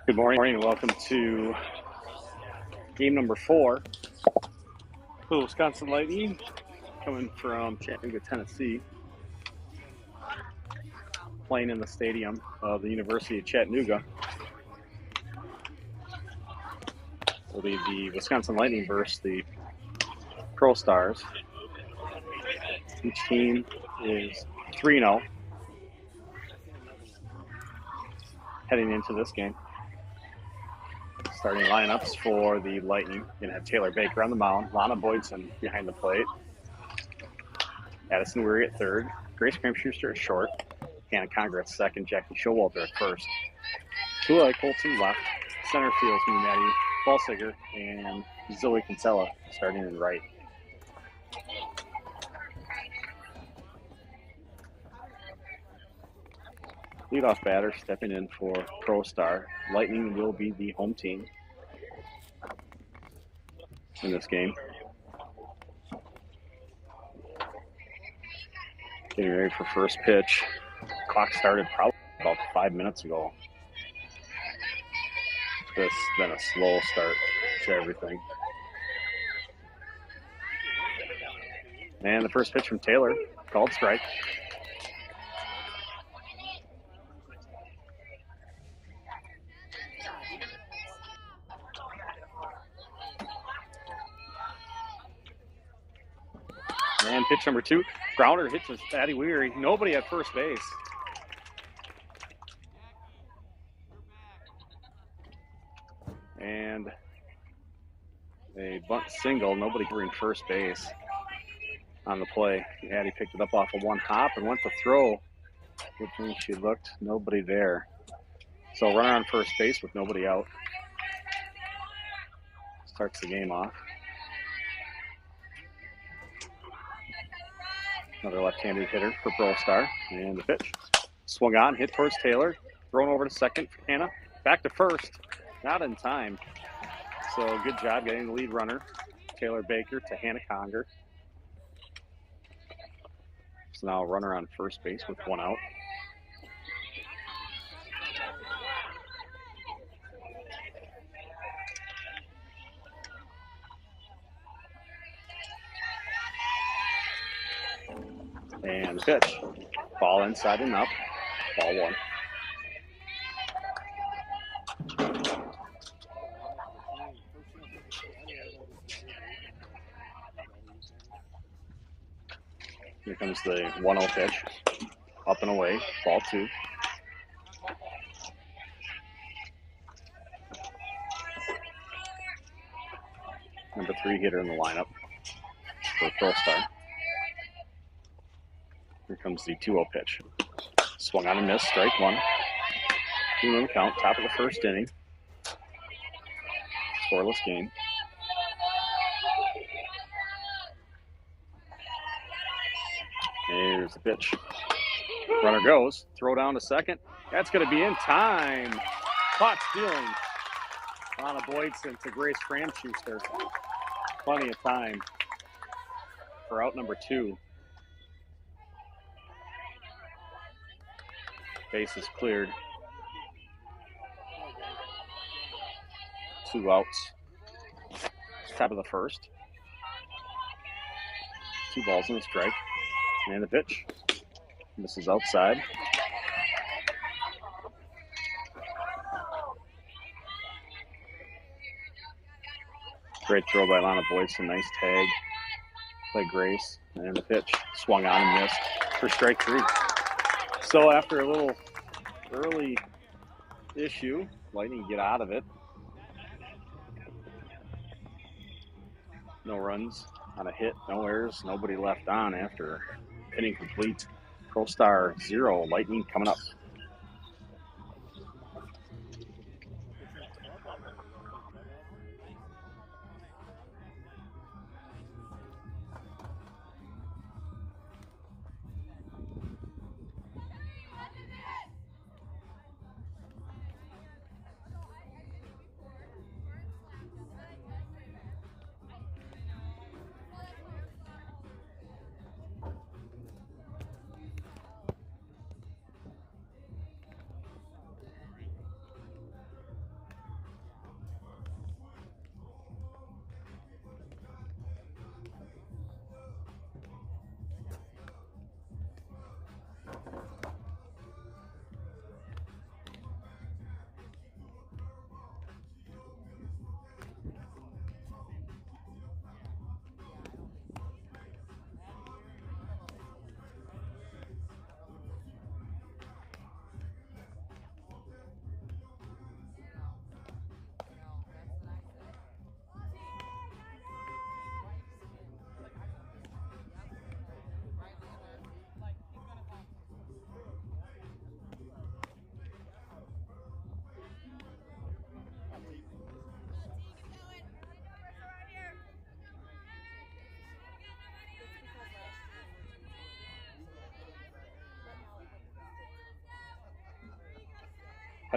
Good morning and welcome to game number 4. The Wisconsin Lightning coming from Chattanooga, Tennessee, playing in the stadium of the University of Chattanooga. Will be the Wisconsin Lightning versus the ProStars. Each team is 3-0 heading into this game. Starting lineups for the Lightning. Going to have Taylor Baker on the mound, Lana Boydson behind the plate, Addison Weary at third, Grace Cramp-Schuster at short, Hannah Conger at second, Jackie Showalter at first. Tula Colton left, center field's going to be Maddie Balsiger, and Zoe Kinsella starting in right. Leadoff batter stepping in for ProStar. Lightning will be the home team in this game. Getting ready for first pitch. Clock started probably about 5 minutes ago. This has been a slow start to everything. And the first pitch from Taylor, called strike. And pitch number 2, grounder hits with Addie Weary. Nobody at first base. And a bunt single, nobody covering first base on the play. Addie picked it up off of one hop and went to throw, which means she looked, nobody there. So runner on first base with nobody out. Starts the game off. Another left-handed hitter for ProStar. And the pitch. Swung on, hit towards Taylor. Thrown over to second for Hannah. Back to first. Not in time. So good job getting the lead runner, Taylor Baker, to Hannah Conger. So now a runner on first base with one out. And the pitch. Ball inside and up. Ball 1. Here comes the 1-0 pitch. Up and away. Ball 2. Number 3 hitter in the lineup for ProStar. Here comes the 2-0 pitch. Swung on and missed. Strike 1. 2-0 count. Top of the first inning. Scoreless game. Here's the pitch. Runner goes. Throw down to second. That's going to be in time. Caught stealing. Lana Boydson to Grace Cramp-Schuster. Plenty of time for out number 2. Base is cleared. 2 outs. Top of the first. 2 balls and a strike. And the pitch. Misses outside. Great throw by Lana Boydson. Nice tag by Grace. And the pitch. Swung on and missed for strike 3. So after a little early issue, Lightning get out of it. No runs on a hit, no errors, nobody left on after inning complete. ProStar 0, Lightning coming up.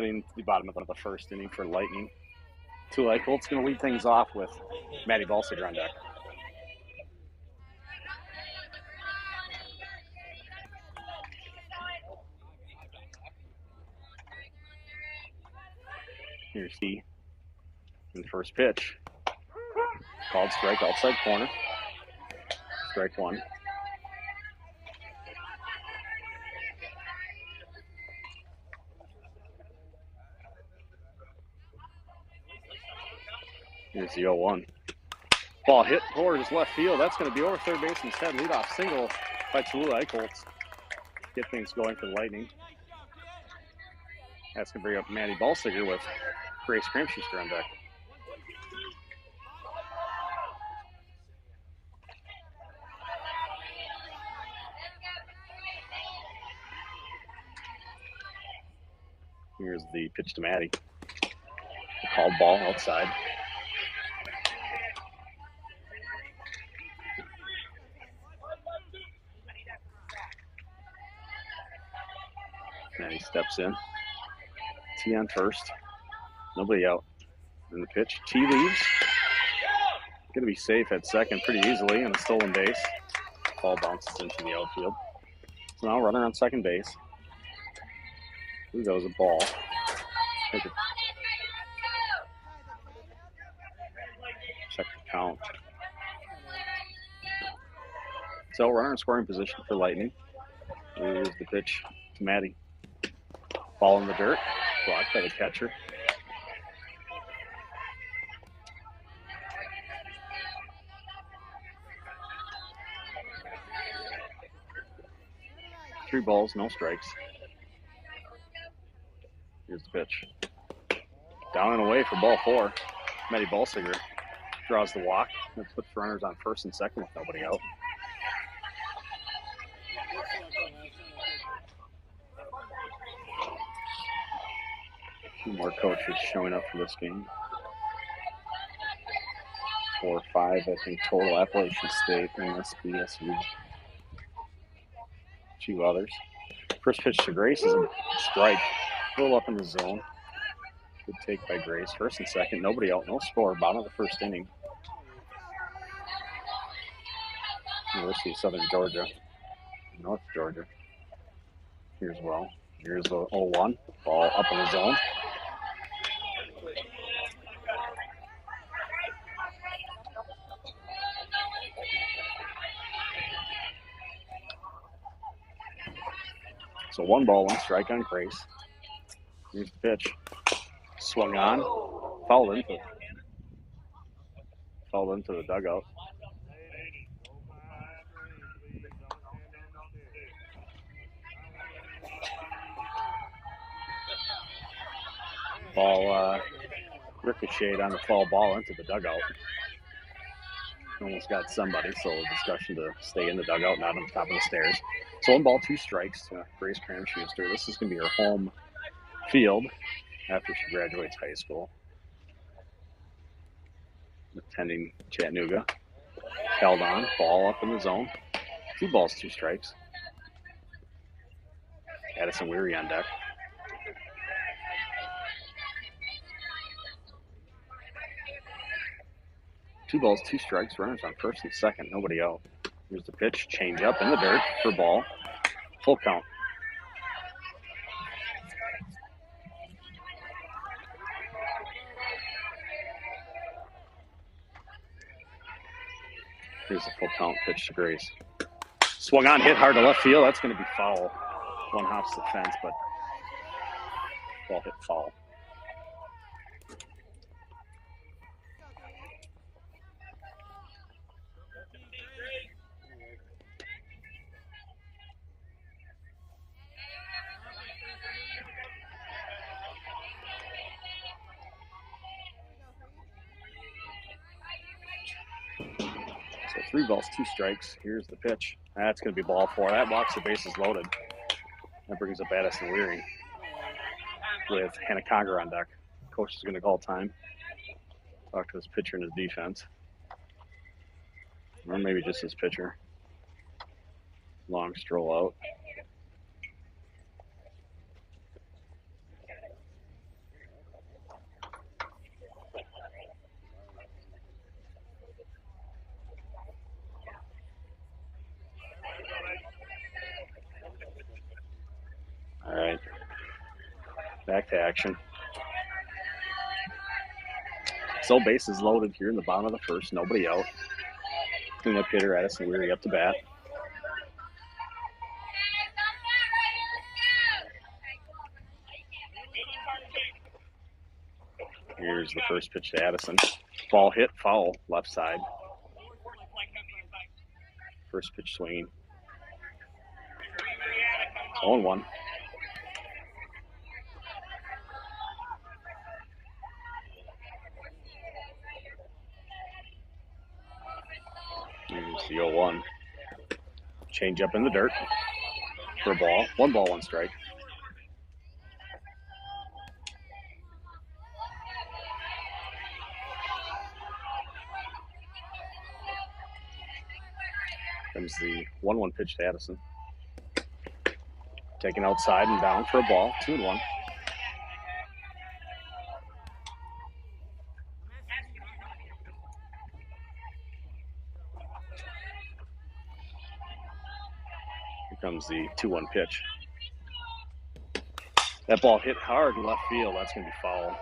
heading to the bottom of the first inning for Lightning. Tule Colt's going to lead things off with Maddie Balsiger on deck. Here's the first pitch. Called strike outside corner. Strike one. Here's the 0-1. Ball hit towards left field. That's going to be over third baseman's head. Leadoff single by Tule Colts. Get things going for the Lightning. That's going to bring up Maddie Balsiger with Grace Cramschuster on deck. Here's the pitch to Maddie. The called ball outside. Maddie steps in. T on first. Nobody out. And the pitch. T leaves. Going to be safe at second pretty easily and a stolen base. Ball bounces into the outfield. So now runner on second base. Here goes a ball. Check the count. So runner in scoring position for Lightning. Here's the pitch to Maddie. Ball in the dirt. Blocked by the catcher. Three balls, no strikes. Here's the pitch. Down and away for ball four. Maddie Balsiger draws the walk. And puts runners on first and second with nobody out. A few more coaches showing up for this game. 4 or 5, I think, total. Appalachian State, MSB, SU. A few others. First pitch to Grace is a strike. A little up in the zone. Good take by Grace. First and second, nobody out, no score. Bottom of the first inning. University of Southern Georgia. North Georgia. Here's well. Here's the 0-1. Ball up in the zone. So 1 ball, 1 strike on Grace. Here's the pitch. Swung on. Fouled into the dugout. Ball ricocheted on the foul ball into the dugout. Almost got somebody, so a discussion to stay in the dugout, not on top of the stairs. So 1 ball, 2 strikes to Grace Cramschuster. This is going to be her home field after she graduates high school. Attending Chattanooga. Held on, ball up in the zone. 2 balls, 2 strikes. Addison Weary on deck. Two balls, 2 strikes. Runners on first and second. Nobody out. Here's the pitch. Change up in the dirt for ball. Full count. Here's the full count pitch to Grace. Swung on, hit hard to left field. That's going to be foul. One hops the fence, but ball hit foul. So 3 balls, 2 strikes. Here's the pitch. That's going to be ball 4. That walks, the bases loaded. That brings up Addison Weary with Hannah Conger on deck. Coach is going to call time. Talk to his pitcher and his defense. Or maybe just his pitcher. Long stroll out. All right. Back to action. So bases loaded here in the bottom of the first. Nobody out. Cleanup hitter Addison Weary up to bat. Here's the first pitch to Addison. Ball hit, foul, left side. First pitch swinging. 0-1. Here's the 0-1. Change up in the dirt for a ball. 1 ball, 1 strike. Comes the 1-1 pitch to Addison. Taken outside and down for a ball. 2-1. Here comes the 2-1 pitch. That ball hit hard in left field. That's going to be foul.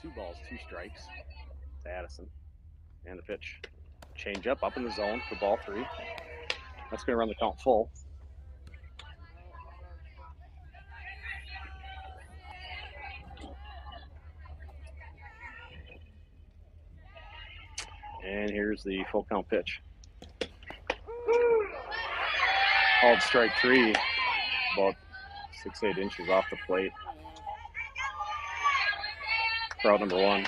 Two balls, 2 strikes to Addison. And the pitch. Change up in the zone for ball 3. That's going to run the count full. And here's the full count pitch. Called strike 3, about 6-8 inches off the plate. Crowd number 1.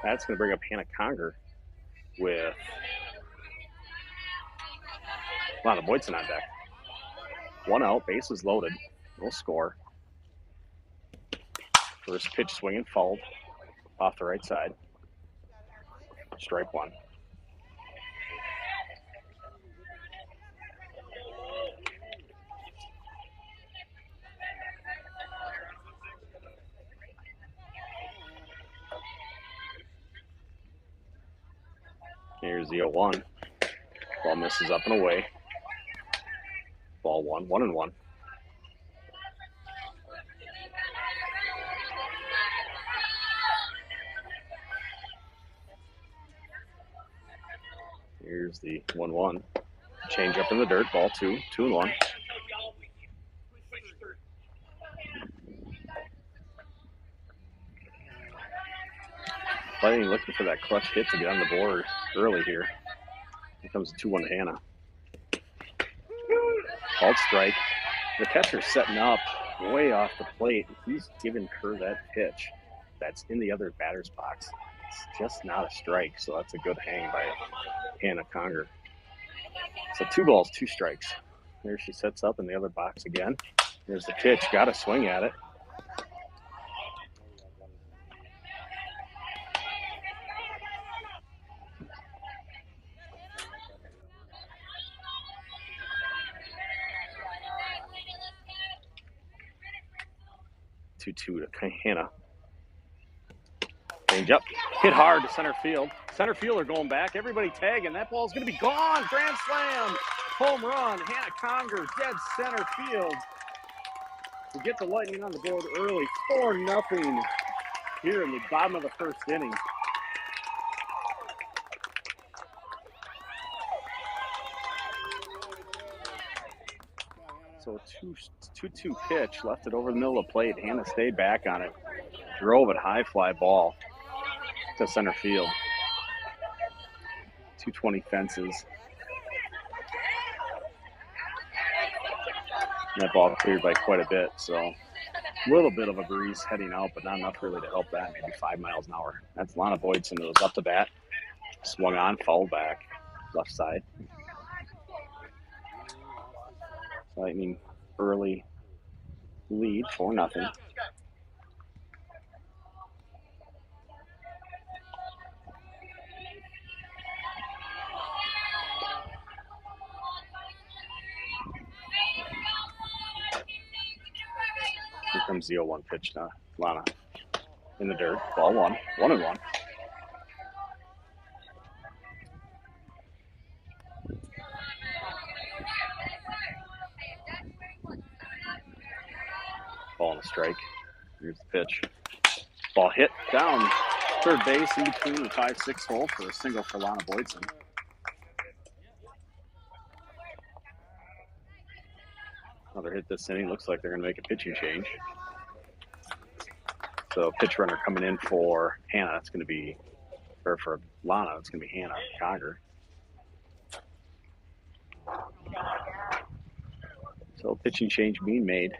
That's going to bring up Hannah Conger with Lana Boydson on deck. 1 out, bases loaded. No score. First pitch swinging, fouled off the right side. Strike 1. Here's the 0-1. Ball misses up and away. Ball 1, 1-1. Here's the 1-1. Change up in the dirt. Ball 2, 2-1. Fighting, looking for that clutch hit to get on the board early here. Here comes the 2-1 to Hannah. Called strike. The catcher's setting up way off the plate. He's giving her that pitch that's in the other batter's box. It's just not a strike, so that's a good hang by Hannah Conger. So 2 balls, 2 strikes. There she sets up in the other box again. There's the pitch. Got to swing at it. Two to Hannah. Change up. Hit hard to center field. Center fielder going back. Everybody tagging. That ball's going to be gone. Grand slam. Home run. Hannah Conger, dead center field. We get the Lightning on the board early. 4-0 here in the bottom of the first inning. So 2-2 pitch, left it over the middle of the plate. Hannah stayed back on it. Drove it high fly ball to center field. 220 fences. And that ball cleared by quite a bit, so a little bit of a breeze heading out, but not enough really to help that, maybe 5 miles an hour. That's Lana Boydson, who was up to bat, swung on, fouled back, left side. Lightning early lead, 4-0. Comes the 0-1 pitch to Lana. In the dirt. Ball 1. 1-1. Ball and a strike. Here's the pitch. Ball hit down third base in between the 5-6 hole for a single for Lana Boydson. Another hit this inning. Looks like they're going to make a pitching change. So pitch runner coming in for Hannah. It's going to be, or for Lana, it's going to be Hannah Conger. So pitching change being made.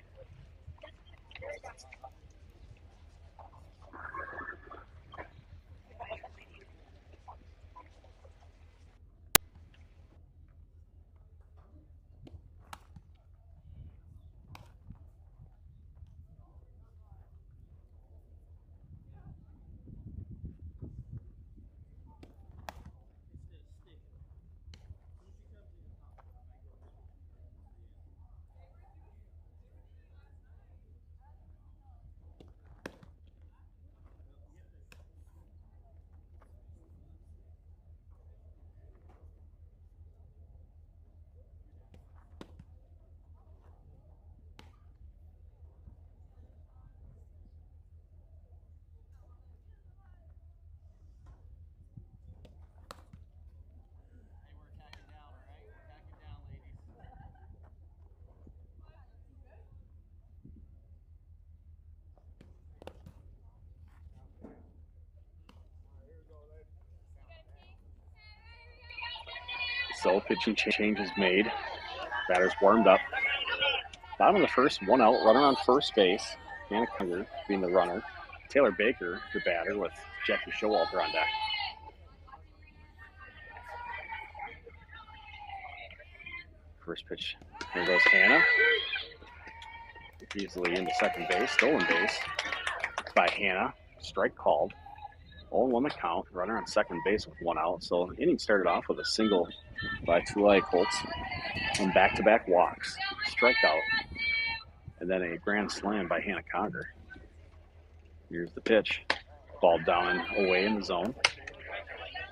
So pitching change is made. Batter's warmed up. Bottom of the first, 1 out, runner on first base. Hannah Conger being the runner. Taylor Baker, the batter, with Jackie Showalter on deck. First pitch. Here goes Hannah. Easily into second base. Stolen base by Hannah. Strike called. 0-1 the count. Runner on second base with 1 out. So the inning started off with a single by Tulare Colts and back-to-back walks. Strikeout. And then a grand slam by Hannah Conger. Here's the pitch. Ball down and away in the zone.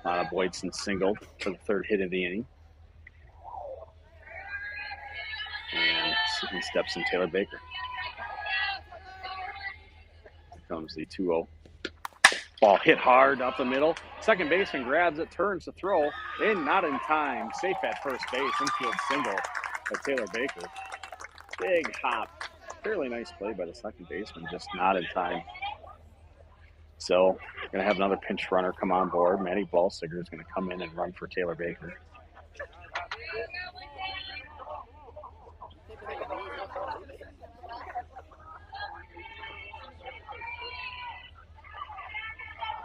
Lana Boydson singled for the third hit of the inning. And he steps in Taylor Baker. Here comes the 2-0. Ball hit hard up the middle. Second baseman grabs it, turns to throw. In, not in time. Safe at first base. Infield single by Taylor Baker. Big hop. Fairly nice play by the second baseman, just not in time. So, going to have another pinch runner come on board. Maddie Balsiger is going to come in and run for Taylor Baker.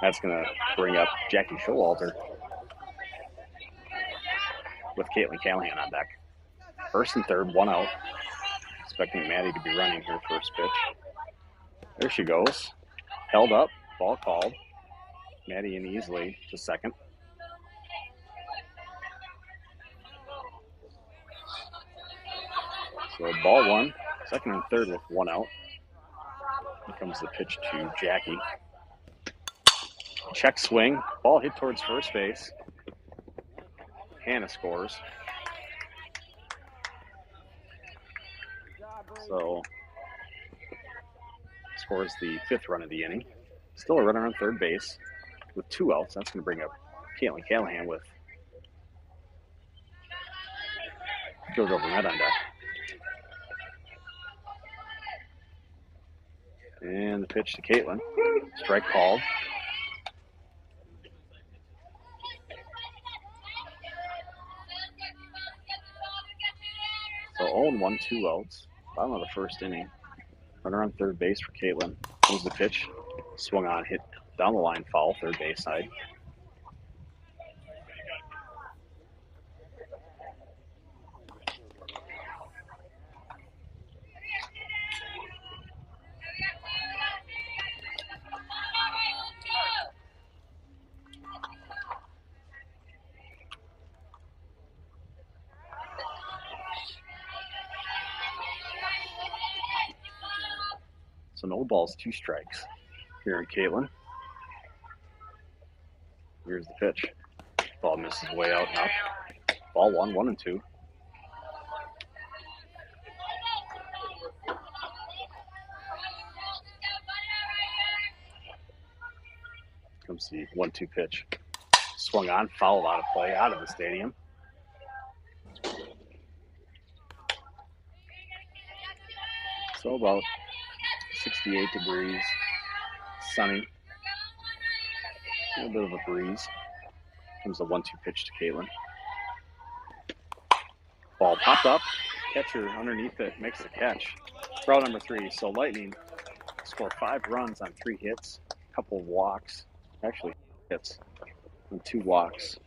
That's going to bring up Jackie Showalter with Caitlin Callahan on deck. First and third, 1 out. Expecting Maddie to be running her first pitch. There she goes. Held up, ball called. Maddie in easily to second. So ball 1, second and third with 1 out. Here comes the pitch to Jackie. Check swing, ball hit towards first base. Hannah scores. So scores the 5th run of the inning. Still a runner on third base with 2 outs. That's going to bring up Caitlin Callahan with JoJo Burnett on deck. And the pitch to Caitlin. Strike called. So 0-1, 2 outs. Bottom of the first inning. Runner on third base for Caitlin. Here's the pitch. Swung on, hit down the line, foul, third base side. So no balls, 2 strikes here in Caitlin. Here's the pitch. Ball misses way out and up. Ball 1-1-2. Comes the 1-2 pitch. Swung on, fouled out of play, out of the stadium. So about 68 degrees, sunny, a little bit of a breeze. Comes the 1-2 pitch to Caitlin. Ball popped up, catcher underneath it makes the catch. Route number 3. So Lightning score 5 runs on 3 hits, a couple of walks, actually hits, and 2 walks,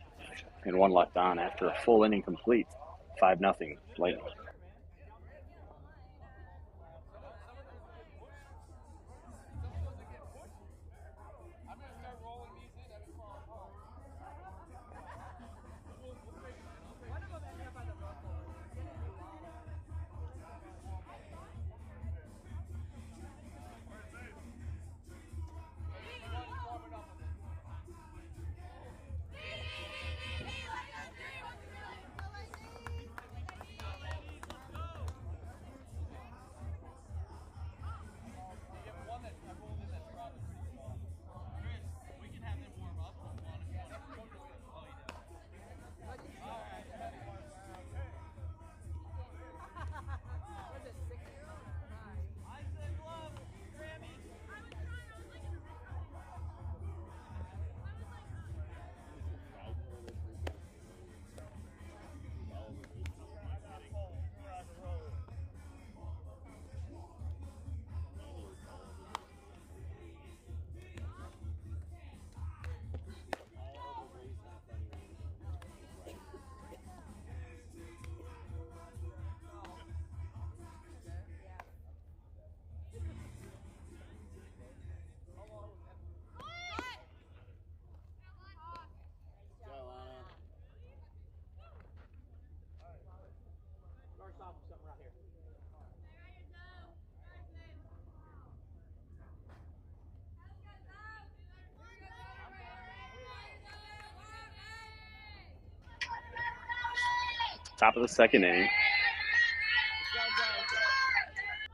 and 1 left on after a full inning complete. 5-0 Lightning. Top of the second inning.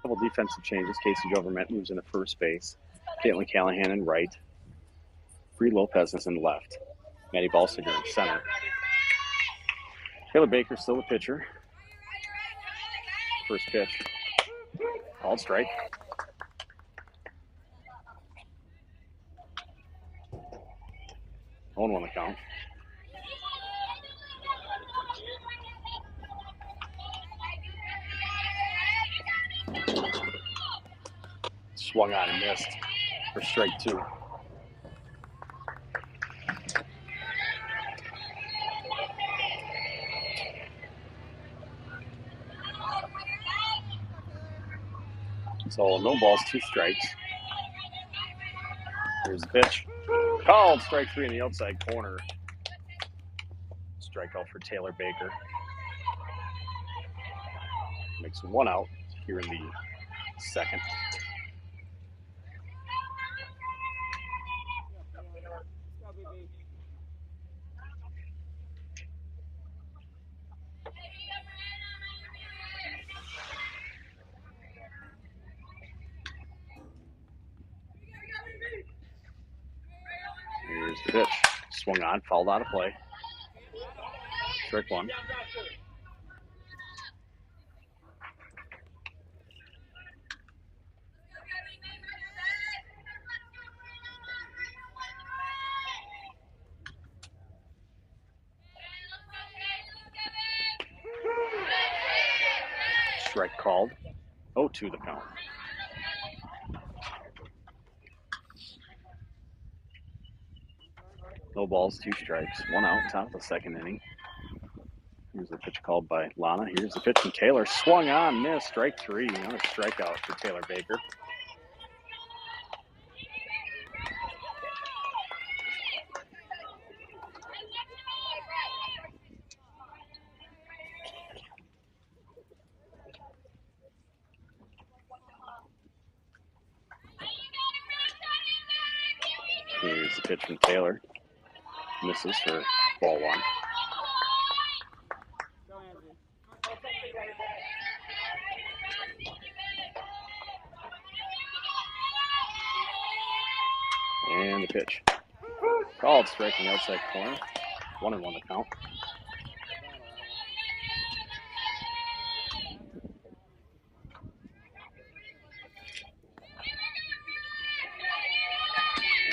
Couple defensive changes. Casey Government moves into first base. Caitlin Callahan in right. Bree Lopez is in left. Maddie Balsiger in center. Taylor Baker still the pitcher. First pitch. Called strike. On 1 the count. Swung on and missed for strike 2. So no balls, 2 strikes. Here's the pitch. Called strike 3 in the outside corner. Strikeout for Taylor Baker. Makes 1 out here in the second. Here's the pitch. Swung on, fouled out of play. Strike 1. Strike called. 0-2 the count. No balls, 2 strikes. 1 out, top of the second inning. Here's the pitch called by Lana. Here's the pitch from Taylor. Swung on, missed. Strike 3. Another strikeout for Taylor Baker. Here's the pitch from Taylor. Misses for ball one. And the pitch. Called, striking outside corner. 1-1 the count.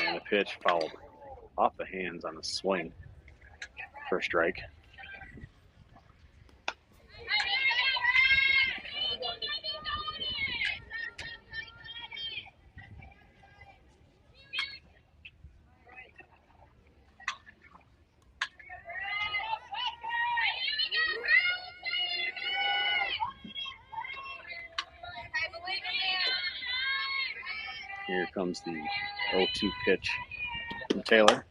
And the pitch fouled off the hands on the swing for a strike. Here comes the 0-2 pitch from Taylor.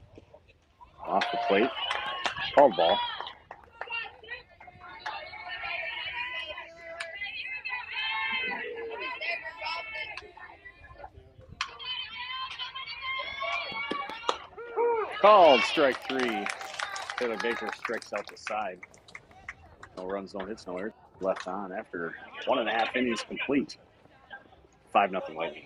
Off the plate. Called ball. Called, strike three. Taylor Baker strikes out the side. No runs, no hits, no errors. Left on after 1.5 innings complete. 5-0 Lightning.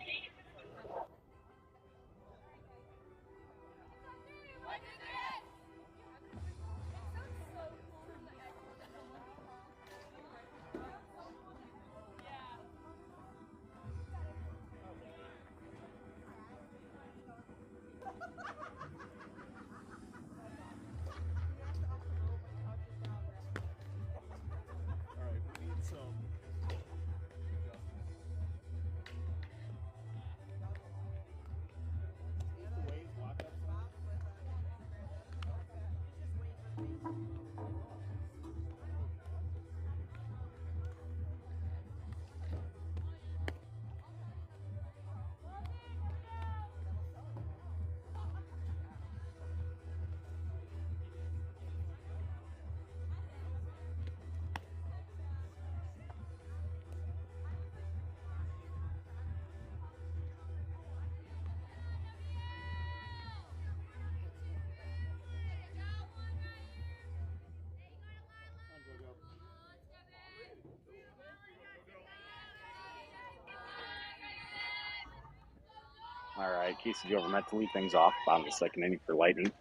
All right, Casey Jover meant to lead things off. Bottom of the second inning for Lightning.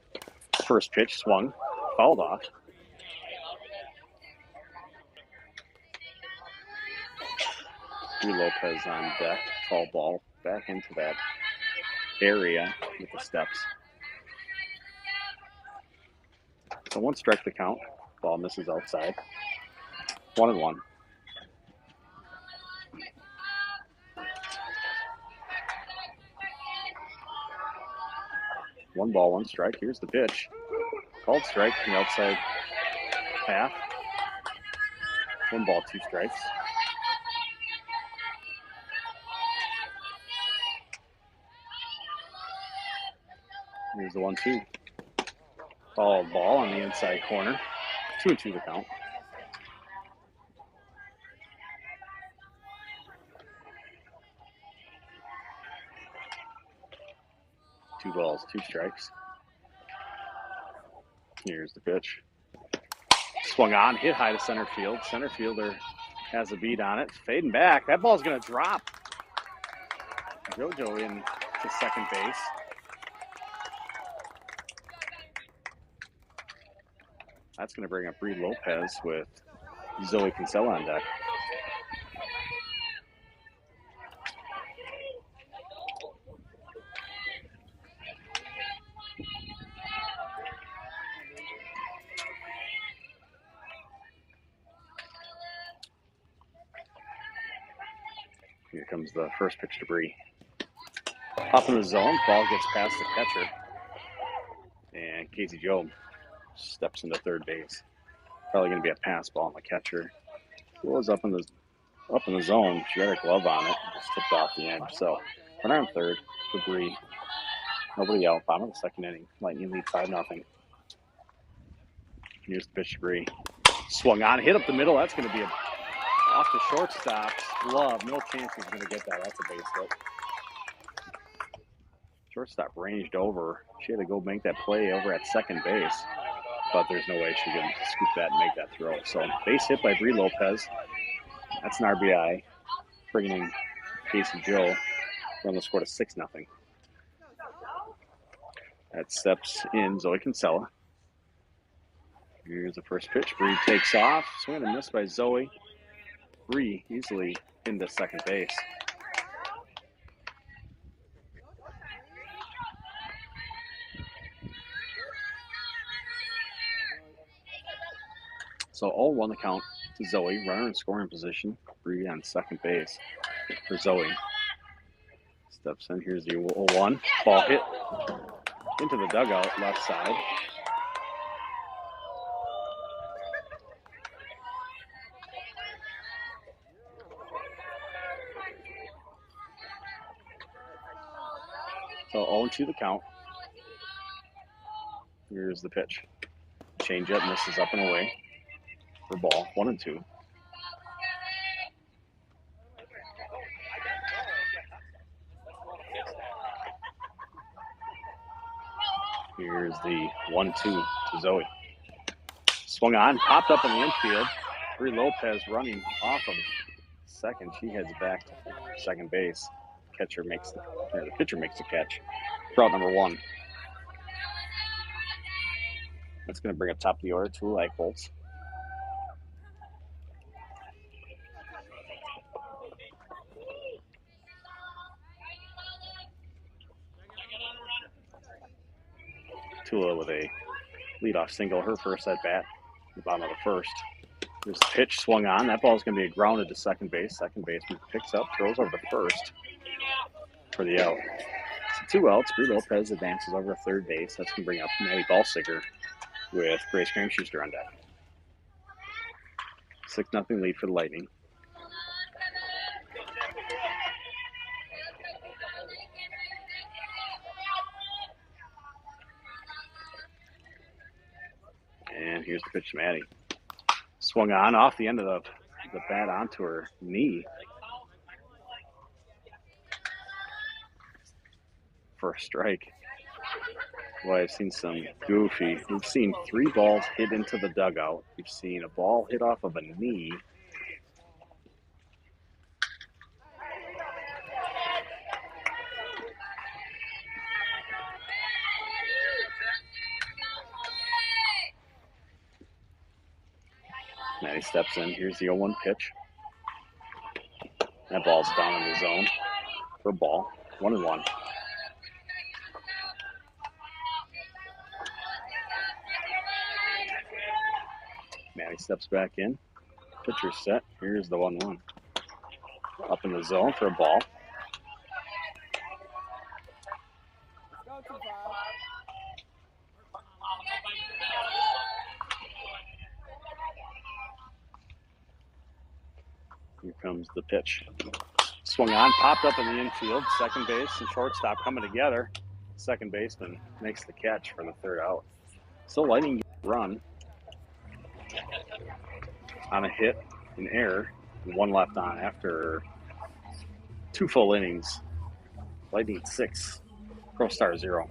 First pitch swung, fouled off. Lopez on deck. Foul ball back into that area with the steps. So 1 strike the count. Ball misses outside. 1-1. One ball, 1 strike. Here's the pitch. Called strike from the outside half. 1 ball, 2 strikes. Here's the 1-2. Fouled ball on the inside corner. 2-2 the count. Two balls, 2 strikes. Here's the pitch. Swung on, hit high to center field. Center fielder has a beat on it. Fading back. That ball's going to drop. JoJo in to second base. That's going to bring up Reed Lopez with Zoe Kinsella on deck. Here comes the first pitch to Bree. Up in the zone, ball gets past the catcher. And Casey Jobe steps into third base. Probably going to be a pass ball on the catcher. Goes up in the zone. She got her glove on it. Just tipped off the edge. So runner on third for Bree. Nobody out. Bottom of the second inning. Lightning lead 5-0. Here's the pitch to Bree. Swung on, hit up the middle. That's going to be off the shortstop's glove. No chance he's going to get that. That's a base hit. Shortstop ranged over. She had to go make that play over at second base, but there's no way she could scoop that and make that throw. So base hit by Bree Lopez. That's an RBI, bringing in Casey Joe. Run the score to 6-0. That steps in Zoe Kinsella. Here's the first pitch. Bree takes off. Swing and a miss by Zoe. Bree easily into second base. So 0-1 the count to Zoe. Runner in scoring position. Bree on second base for Zoe. Steps in. Here's the 0-1. Ball hit into the dugout left side. So 0-2 the count. Here's the pitch. Change up, misses up and away for ball. 1-2. Here's the 1-2 to Zoe. Swung on, popped up in the infield. Bree Lopez running off of second. She heads back to second base. The pitcher makes the catch for out number 1. That's going to bring up top of the order to Eichholz. Tula with a leadoff single, her first at bat, the bottom of the first. There's a pitch swung on. That ball is going to be grounded to second base. Second baseman picks up, throws over to first for the out. So 2 outs. Bree Lopez advances over to third base. That's going to bring up Maddie Ballsiger with Grace Cramschuster on deck. 6-0 lead for the Lightning. And here's the pitch to Maddie. Swung on off the end of the bat onto her knee for a strike. Well, I've seen some goofy. We've seen 3 balls hit into the dugout. We've seen a ball hit off of a knee. Maddie steps in. Here's the 0-1 pitch. That ball's down in the zone for a ball. 1-1. Maddie steps back in. Pitcher set. Here's the 1-1. Up in the zone for a ball. Here comes the pitch. Swung on, popped up in the infield. Second base and shortstop coming together. Second baseman makes the catch for the third out. Still Lightning run on a hit, an error, and 1 left on after 2 full innings. Lightning 6, ProStar 0.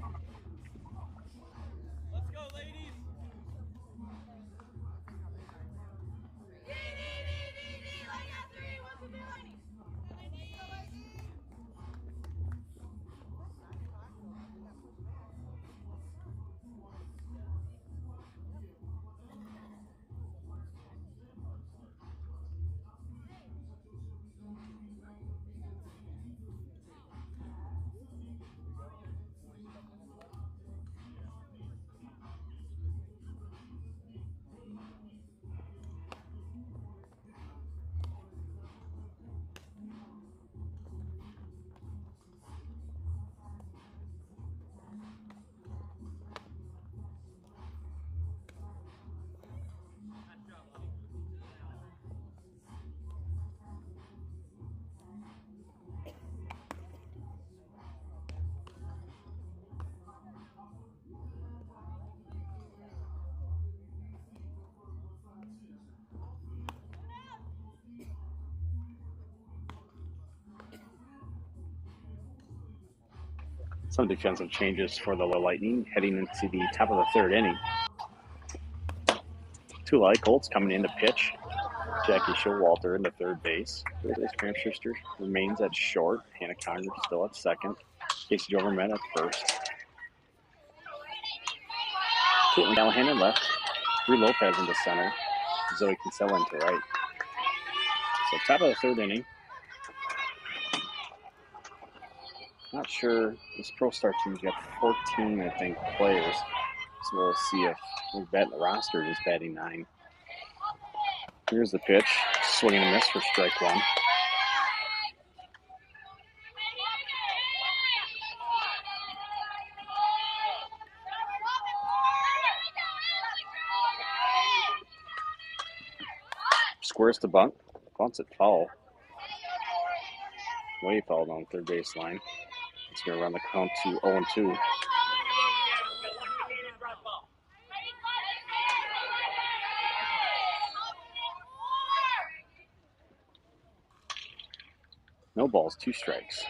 Some defensive changes for the Lightning heading into the top of the third inning. Two light Colts coming in to pitch. Jackie Showalter into third base. Graham Schuster remains at short. Hannah Conger still at second. Casey Overman at first. Caitlin Callahan in left. Bree Lopez into center. Zoe Kinsella into right. So top of the third inning. Not sure. This ProStar team's got 14, I think, players. So we'll see if we bet the roster is batting 9. Here's the pitch. Swing and a miss for strike one. Squares to bunt. Bunts it foul. Way foul down third base line. It's going to run the count to 0-2. No balls, 2 strikes.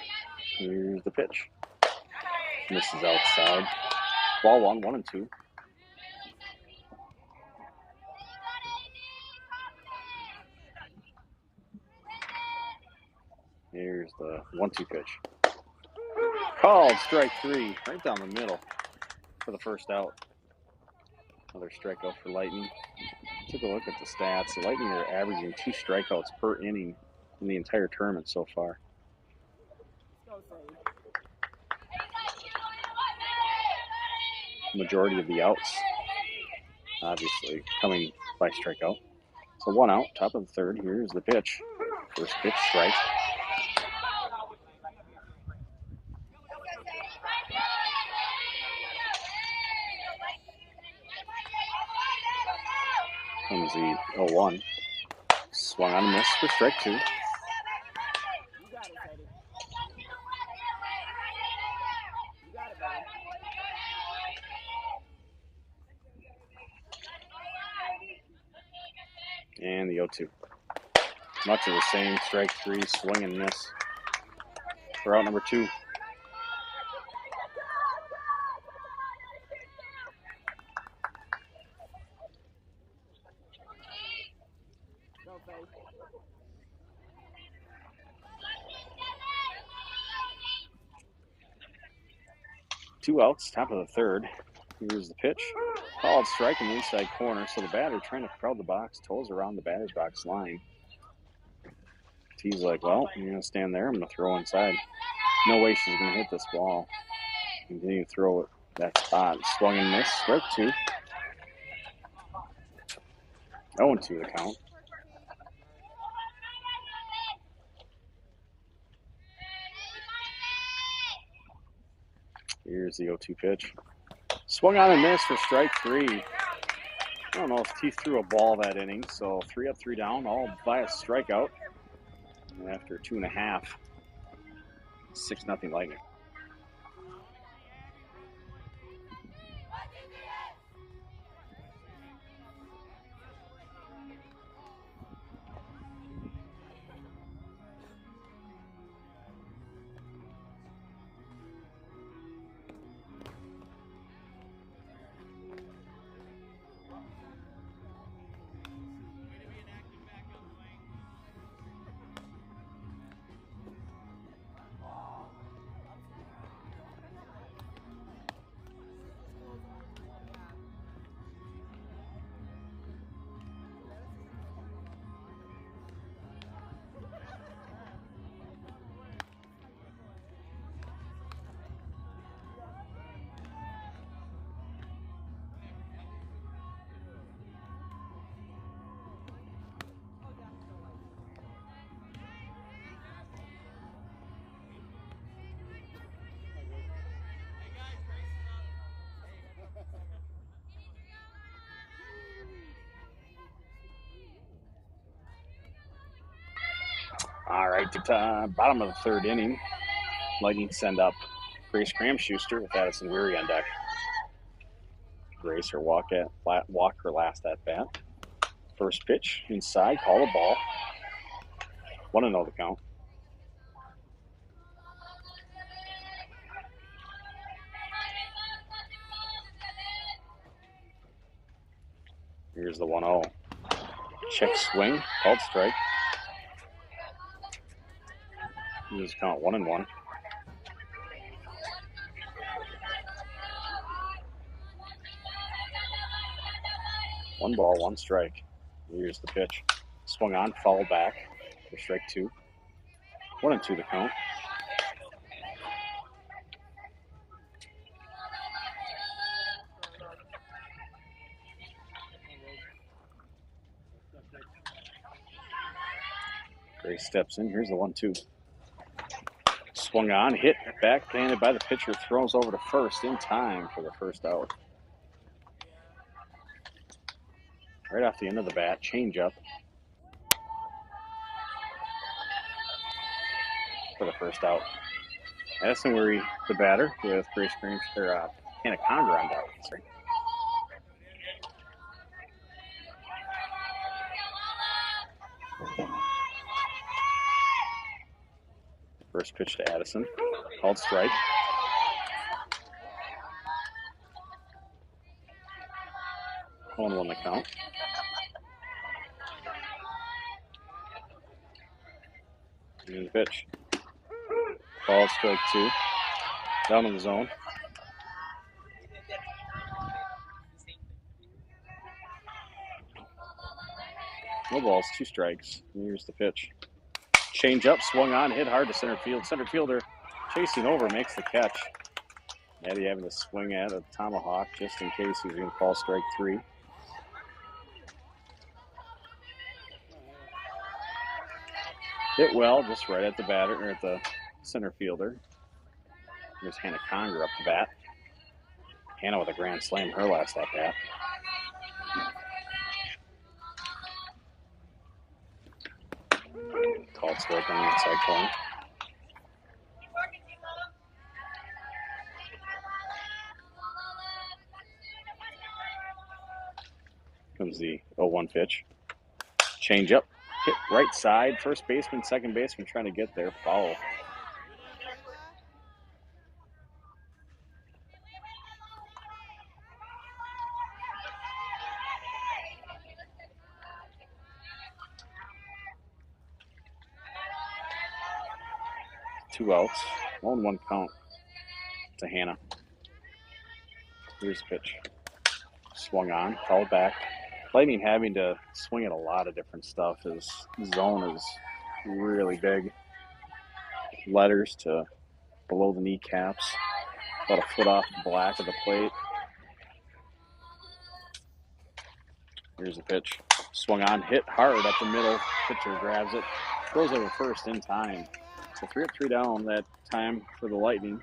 Here's the pitch. Misses outside. Ball 1, 1-2. Here's the 1-2 pitch. Called strike 3, right down the middle for the first out. Another strikeout for Lightning. Took a look at the stats. The Lightning are averaging 2 strikeouts per inning in the entire tournament so far. Majority of the outs, obviously, coming by strikeout. So 1 out, top of the third. Here's the pitch. First pitch, strike. Comes the 0-1. Swung on a miss for strike 2. And the 0-2. Much of the same, strike 3, swing and miss. For out number 2. Two outs, top of the third. Here's the pitch. Called strike in the inside corner. So the batter trying to crowd the box, toes around the batter's box line. T's like, well, I'm going to stand there. I'm going to throw inside. No way she's going to hit this ball. Continue to throw it that spot. Swung and missed. Strike 2. 0-2 the count. Here's the 0-2 pitch. Swung on and missed for strike 3. I don't know if T threw a ball that inning, so 3 up, 3 down, all by a strikeout. And after 2.5, 6-0 Lightning. All right, bottom of the third inning. Lightning send up Grace Cram-Schuster with Addison Weary on deck. Grace her walk her last at bat. First pitch inside, call a ball. 1-0 the count. Here's the 1-0. Check swing, called strike. Just count 1-1. One ball, one strike. Here's the pitch. Swung on, foul back for strike 2. 1-2 the count. Gray steps in. Here's the 1-2. Swung on, hit, backhanded by the pitcher, throws over to first in time for the first out. Right off the end of the bat, change up for the first out. Addison Weary, the batter, with Grace Green or Hannah Conger on down. Sorry. First pitch to Addison, called strike. One the count. And the pitch. Called strike 2. Down in the zone. No balls, 2 strikes. And here's the pitch. Change up, swung on, hit hard to center field. Center fielder chasing over, makes the catch. Maddie having to swing at a tomahawk just in case he's going to call strike 3. Hit well, just right at the batter, or at the center fielder. Here's Hannah Conger up to bat. Hannah with a grand slam, her last at bat. Called strike on the inside corner. Comes the 0-1 pitch. Change up, hit right side. First baseman, second baseman trying to get there. Foul. Two outs, 1-1 count to Hannah. Here's the pitch. Swung on, called back. Lightning having to swing at a lot of different stuff. His zone is really big. Letters to below the kneecaps, about a foot off the black of the plate. Here's the pitch. Swung on, hit hard up the middle. Pitcher grabs it, throws over first in time. So 3-3 down that time for the Lightning.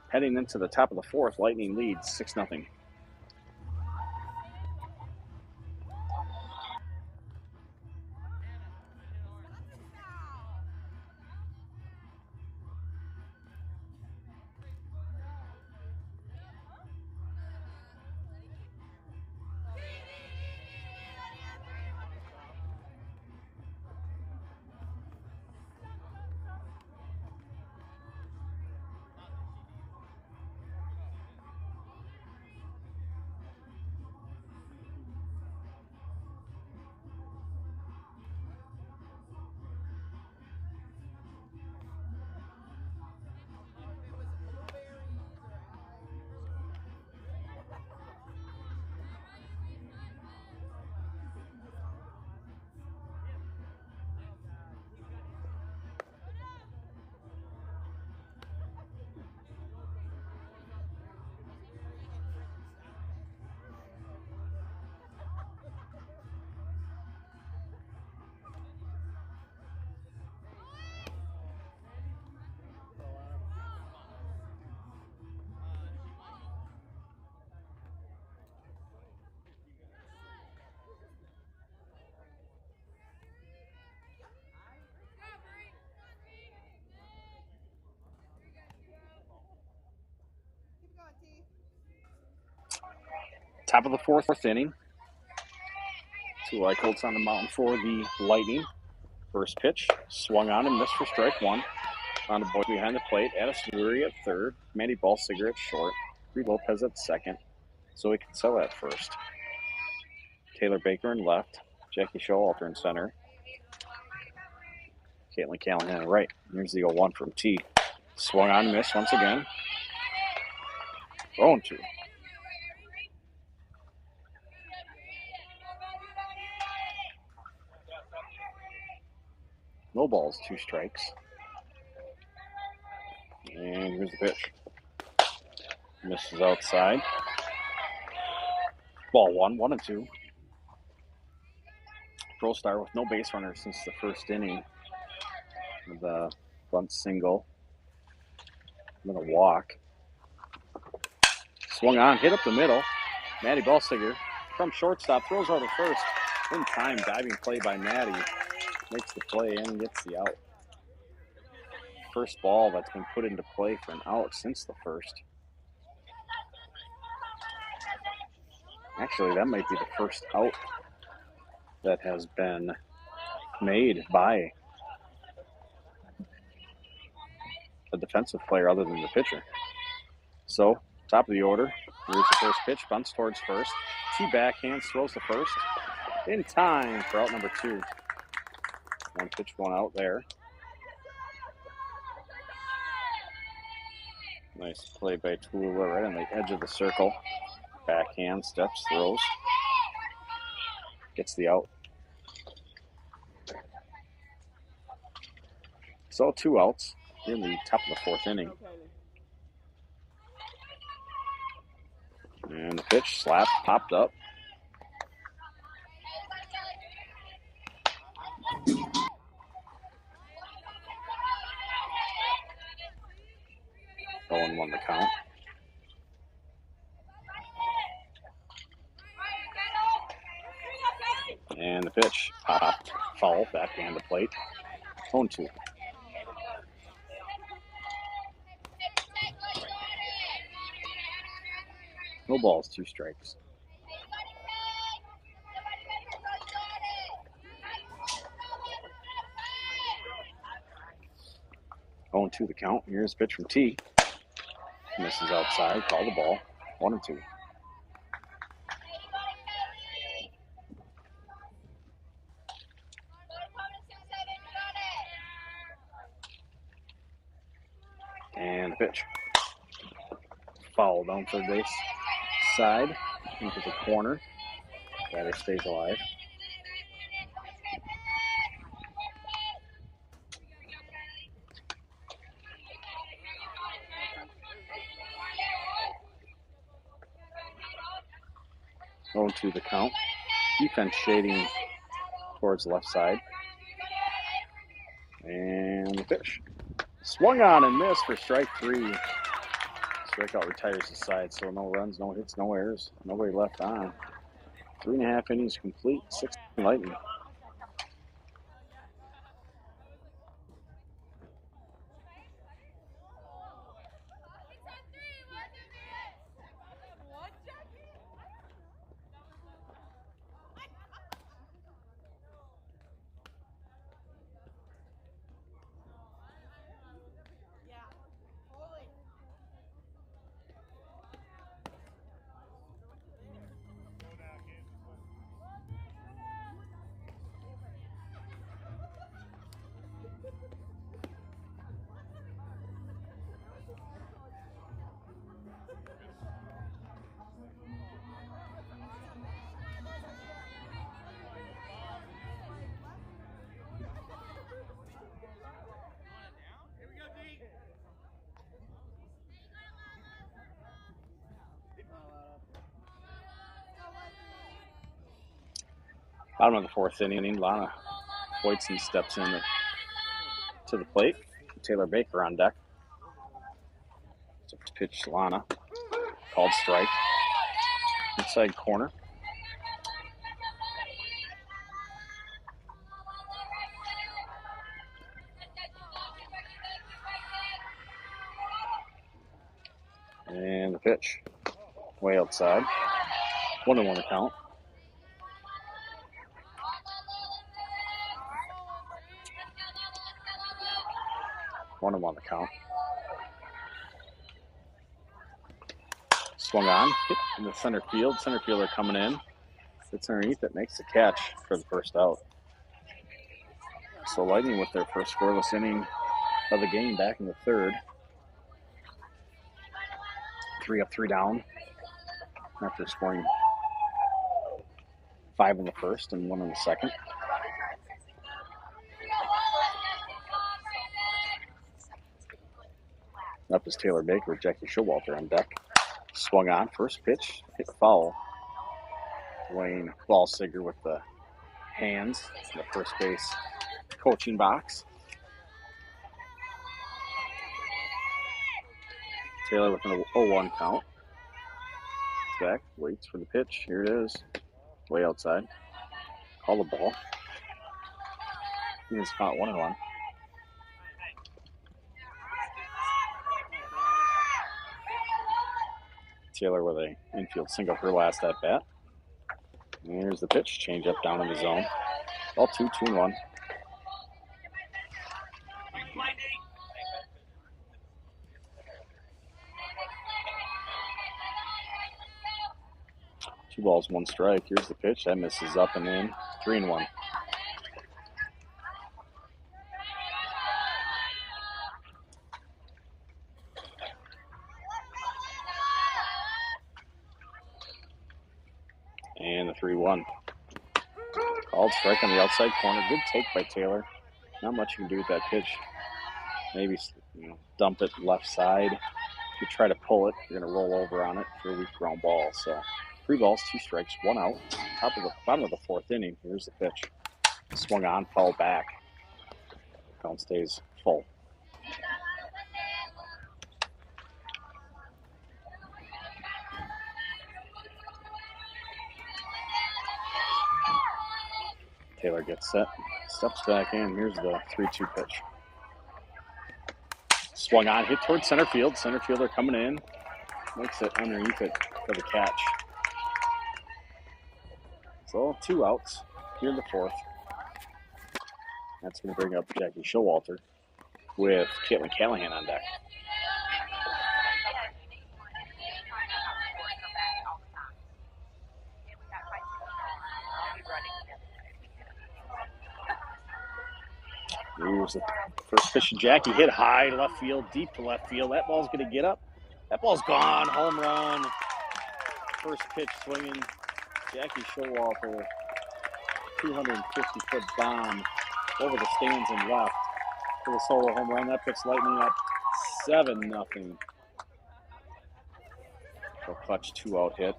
Heading into the top of the 4th, Lightning leads 6-0. Top of the 4th inning. 2 Colts on the mountain for the Lightning. First pitch, swung on and missed for strike 1. On the boy behind the plate, Addison Weary at 3rd, Mandy Ballsiger at short, Reed Lopez at 2nd, Zoe Kinsella at 1st. Taylor Baker in left. Jackie Showalter in center. Caitlin Callahan in right. Here's the 0-1 from T. Swung on, miss once again. 0-2. No balls, 2 strikes. And here's the pitch. Misses outside. Ball 1-2. ProStar with no base runners since the first inning. The bunt single. And then a walk. Swung on, hit up the middle. Maddie Ballstiger from shortstop throws over first. In time, diving play by Maddie. Makes the play and gets the out. First ball that's been put into play for an out since the first. Actually, that might be the first out that has been made by a defensive player other than the pitcher. So, top of the order. Here's the first pitch, bunts towards first. T backhands, throws the first. In time for out number 2. 1 pitch, 1 out there. Nice play by Tula right on the edge of the circle. Backhand, steps, throws. Gets the out. So 2 outs in the top of the 4th inning. And the pitch, slap, popped up. Owen won the count. And the pitch, popped, foul, backhand to plate. 0-2. No balls, 2 strikes. Going to the count. Here's a pitch from T. Misses outside. Call the ball. 1-2. And the pitch. Foul down third base side into the corner. Batter stays alive. Going to the count. Defense shading towards the left side. And the pitch. Swung on and missed for strike 3. Strikeout retires the side, so no runs, no hits, no errors. Nobody left on. 3.5 innings complete. 6 Lightning. Bottom of the 4th inning, Lana Voitzen steps in to the plate. Taylor Baker on deck. It's a pitch to Lana. Called strike. Inside corner. And the pitch. Way outside. 1-1 the count. One on the count. Swung on, hit in the center field. Center fielder coming in. Gets underneath it, makes the catch for the first out. So Lightning with their first scoreless inning of the game back in the third. 3 up, 3 down after scoring 5 in the first and 1 in the second. Up is Taylor Baker with Jackie Showalter on deck. Swung on, first pitch, hit foul. Wayne Ballsiger with the hands in the first base coaching box. Taylor with an 0-1 count. Back, waits for the pitch. Here it is. Way outside. Call the ball. He is caught 1-1. Taylor with a infield single her last at bat. And here's the pitch. Change up down in the zone. All 2-1. Two balls, 1 strike. Here's the pitch. That misses up and in. 3-1. And the 3-1. Called strike on the outside corner. Good take by Taylor. Not much you can do with that pitch. Maybe dump it left side. If you try to pull it, you're going to roll over on it for a weak ground ball. So 3 balls, 2 strikes, 1 out. Bottom of the 4th inning. Here's the pitch. Swung on, foul back. Count stays full. Taylor gets set, steps back in. Here's the 3-2 pitch. Swung on, hit towards center field. Center fielder coming in. Makes it underneath it for the catch. So 2 outs here in the 4th. That's going to bring up Jackie Showalter with Caitlin Callahan on deck. Here's the first pitch. Jackie hit high left field, deep to left field. That ball's going to get up. That ball's gone. Home run. First pitch swinging. Jackie Showalter, 250-foot bomb over the stands and left for the solo home run. That puts Lightning up 7-0. A clutch 2-out hit.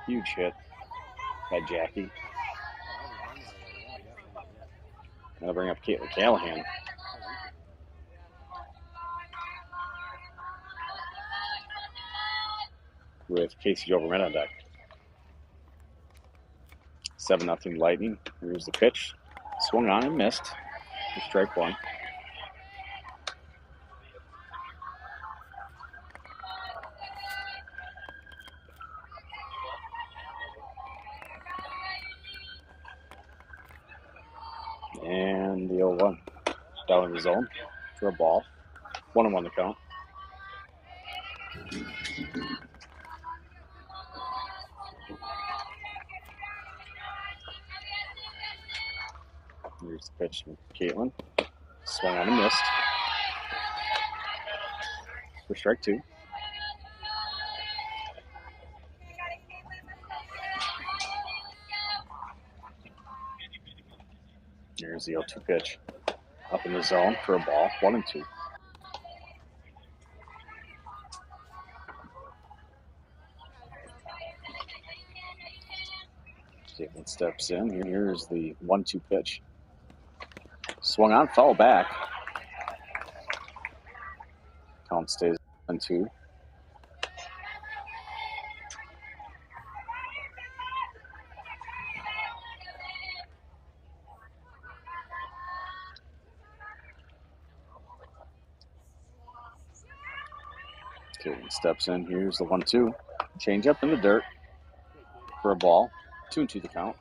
Huge hit by Jackie. That'll bring up Caitlin Callahan. With Casey Overman on deck. 7-0 Lightning. Here's the pitch. Swung on and missed. Strike 1. And the 0-1. Down in the zone for a ball. 1-1 to count. Here's the pitch from Caitlin. Swung on and missed. For strike 2. Here's the 0-2 pitch. Up in the zone for a ball. 1-2. Caitlin steps in. Here's the 1-2 pitch. Swung on, foul back. Count stays 1-2. Caitlin steps in. Here's the 1-2. Change up in the dirt for a ball. 2-2 the count.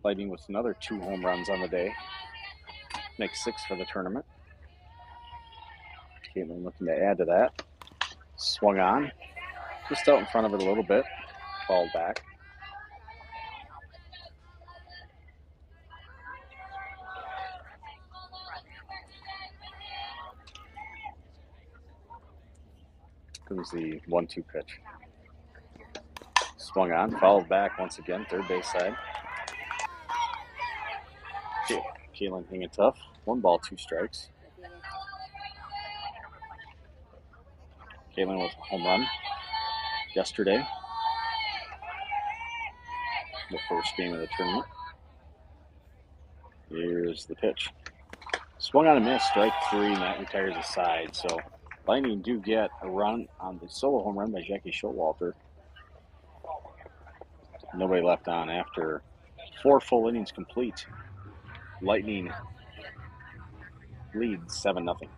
Lightning with another 2 home runs on the day. Makes 6 for the tournament. Caitlin looking to add to that. Swung on. Just out in front of it a little bit. Fouled back. Comes the 1-2 pitch. Swung on. Fouled back once again. Third base side. Caitlin hanging tough. 1 ball, 2 strikes. Caitlin with a home run yesterday. The first game of the tournament. Here's the pitch. Swung on a miss, strike 3, and that retires the side. So Lightning do get a run on the solo home run by Jackie Schultwalter. Nobody left on after 4 full innings complete. Lightning leads 7-0.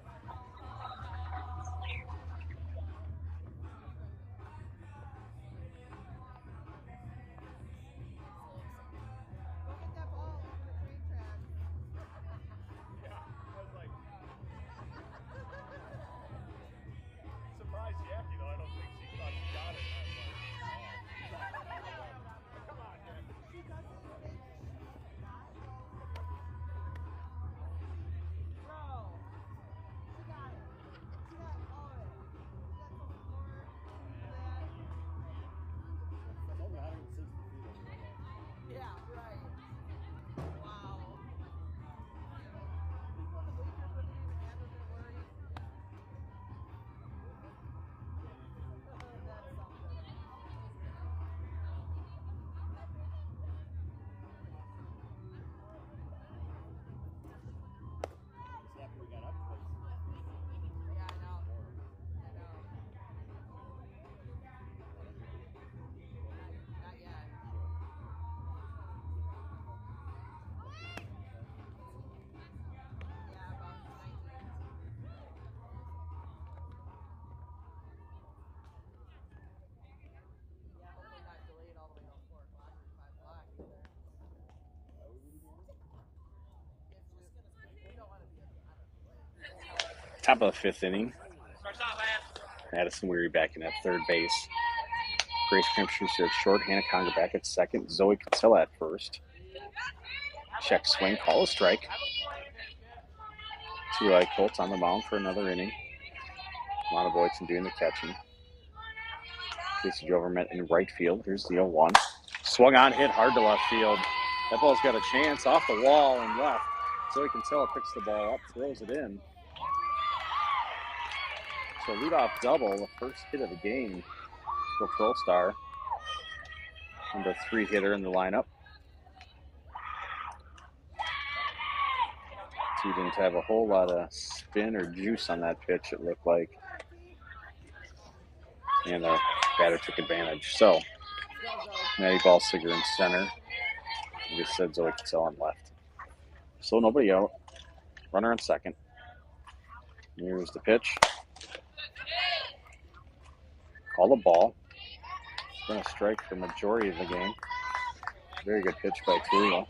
Top of the 5th inning. Addison Weary back in at third base. Grace Krimp-Schuster at short. Hannah Conger back at second. Zoe Kinsella at first. Check swing. Call a strike. 2 Colts on the mound for another inning. Lana Boydson doing the catching. Casey Jovermet in right field. Here's the 0-1. Swung on, hit hard to left field. That ball's got a chance off the wall and left. Zoe Kinsella picks the ball up, throws it in. So leadoff double, the first hit of the game for ProStar. Number 3 hitter in the lineup. She didn't have a whole lot of spin or juice on that pitch, it looked like. And the batter took advantage. So, Maddie Ballsiger in center. I just said Zoe Kinsella on left. So nobody out. Runner on second. Here's the pitch. Call the ball. It's been a strike for the majority of the game. Very good pitch by Tulio.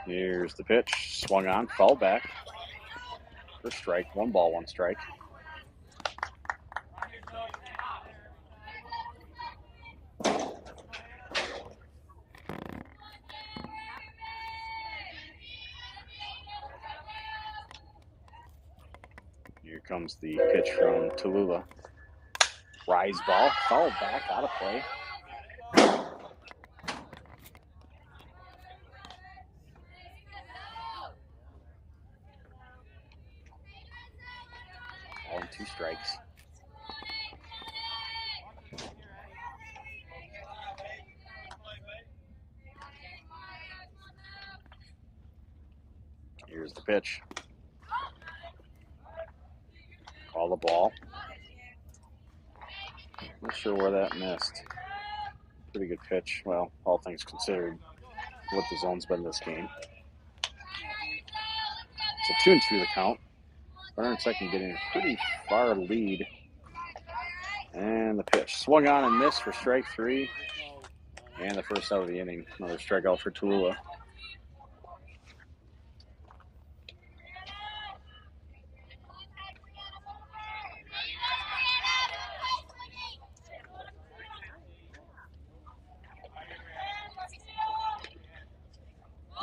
Here's the pitch. Swung on, foul back. For strike. 1 ball, 1 strike. Here comes the pitch from Tallulah. Rise ball, foul back, out of play. All in 2 strikes. Here's the pitch. Call the ball. Not sure where that missed. Pretty good pitch. Well, all things considered, what the zone's been this game. So 2-2 the count. Runner in second getting a pretty far lead. And the pitch. Swung on and missed for strike 3. And the first out of the inning. Another strikeout for Tula.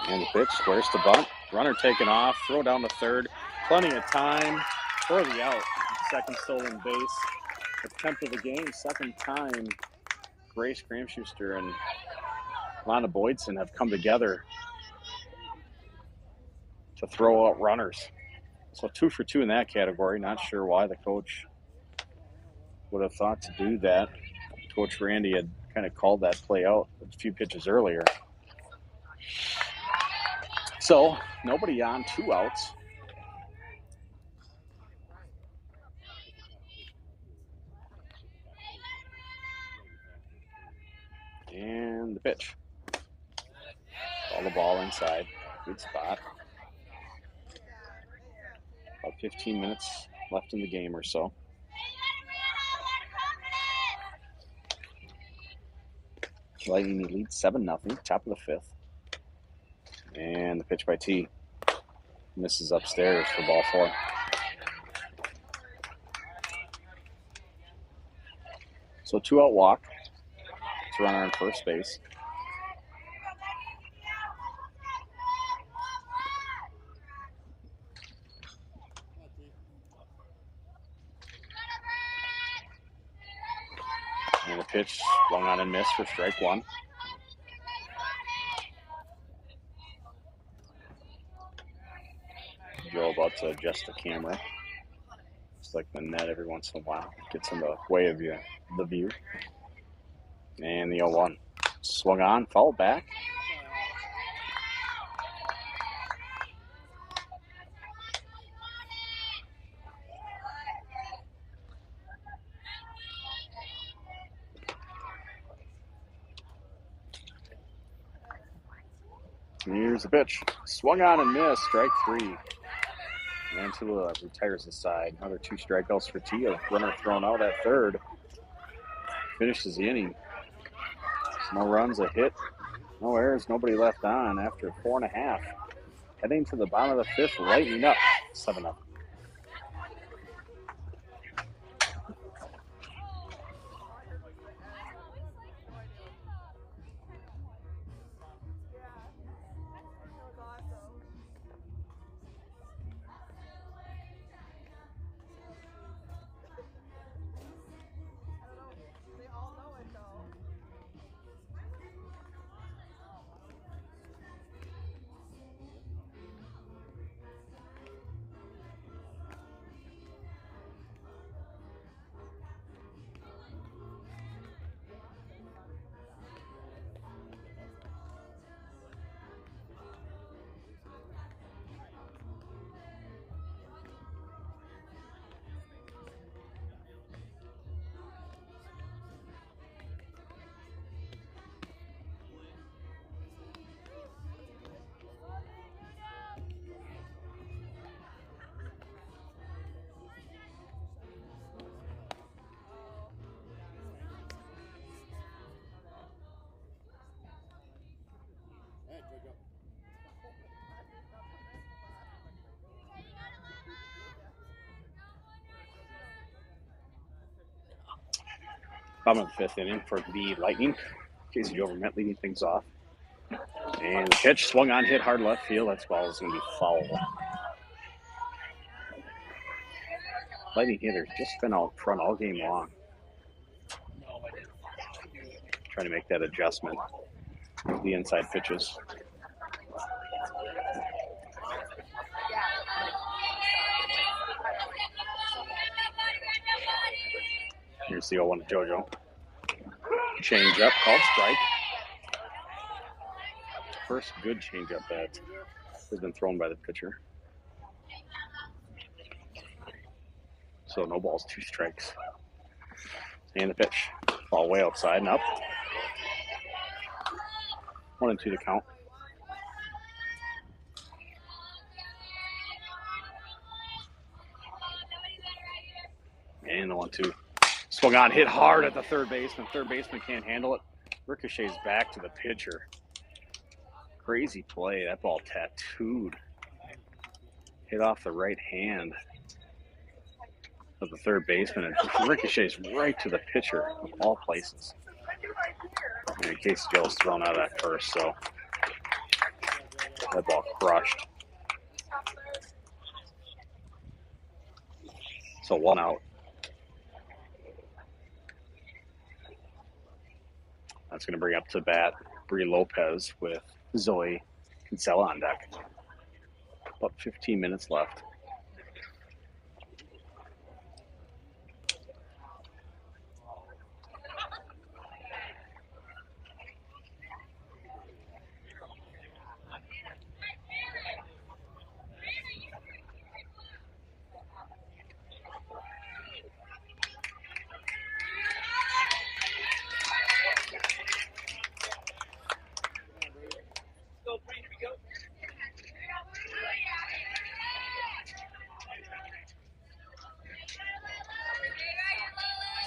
And the pitch, squares to bunt. Runner taken off, throw down to third. Plenty of time for the out. Second stolen base. Attempt of the game, second time Grace Gramschuster and Lana Boydson have come together to throw out runners. So 2 for 2 in that category. Not sure why the coach would have thought to do that. Coach Randy had kind of called that play out a few pitches earlier. So nobody on, 2 outs. And the pitch. All the ball inside. Good spot. About 15 minutes left in the game or so. Lightning leads 7-0, top of the 5th. And the pitch by T. Misses upstairs for ball 4. So 2-out walk. It's a runner on first base. And the pitch swung on and missed for strike 1. Joe about to adjust the camera. It's like the net every once in a while. Gets in the way of the view. And the 0-1. Swung on, fouled back. Here's the pitch. Swung on and missed. Strike 3. And Tula retires the side. Another 2 strikeouts for T. A runner thrown out at third. Finishes the inning. No runs, a hit. No errors, nobody left on after 4.5. Heading to the bottom of the 5th, lightening up 7-0. Bottom of the 5th inning for the Lightning. Casey Overmet leading things off. And the pitch swung on, hit hard left field. That ball is going to be foul. Lightning hitters just been out front all game long. Trying to make that adjustment. The inside pitches. Here's the 0-1 to JoJo. Change up, called strike. First good change up that has been thrown by the pitcher. So no balls, 2 strikes. And the pitch. Ball way outside and up. 1-2 to count. 0-2. Swung on, hit hard at the third baseman. Third baseman can't handle it. Ricochets back to the pitcher. Crazy play. That ball tattooed. Hit off the right hand of the third baseman and ricochets right to the pitcher of all places. And Casey Joe's thrown out of that first, so that ball crushed. So 1 out. That's going to bring up to bat Bree Lopez with Zoe Kinsella on deck. About 15 minutes left.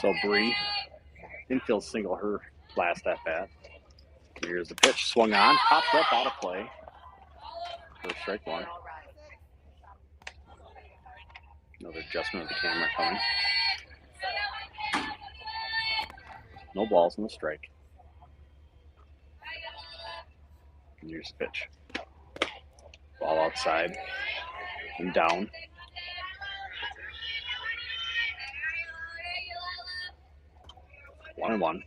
So Bree, infield single her last at bat. Here's the pitch, swung on, popped up, out of play. For strike one. Another adjustment of the camera coming. No balls in the strike. And here's the pitch. Ball outside and down. One and one.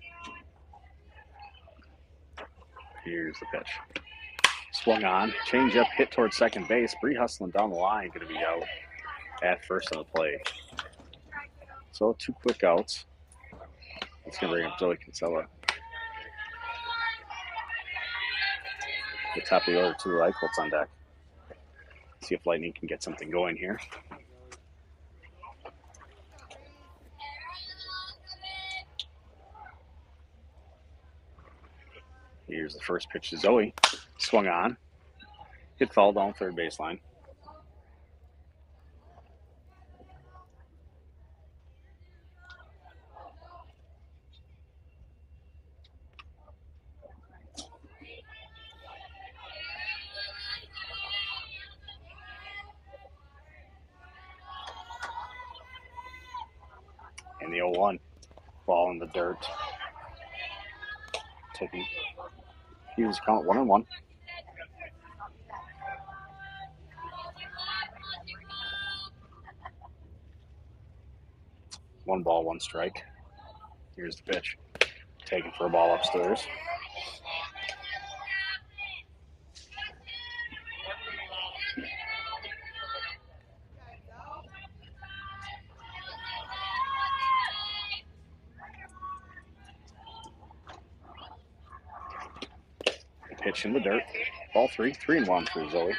Here's the pitch. Swung on, change up, hit towards second base. Bree hustling down the line, going to be out at first on the play. So 2 quick outs. That's going to bring up Zoe Kinsella. The top of the order, 2 Reichholtz on deck. See if Lightning can get something going here. Here's the first pitch to Zoe. Swung on. Hit foul down third baseline. And the 0-1. Ball in the dirt. Taking. Here's count 1-1. One ball, 1 strike. Here's the pitch. Taken for a ball upstairs. Pitch in the dirt. Ball 3, 3-1 for Zoe.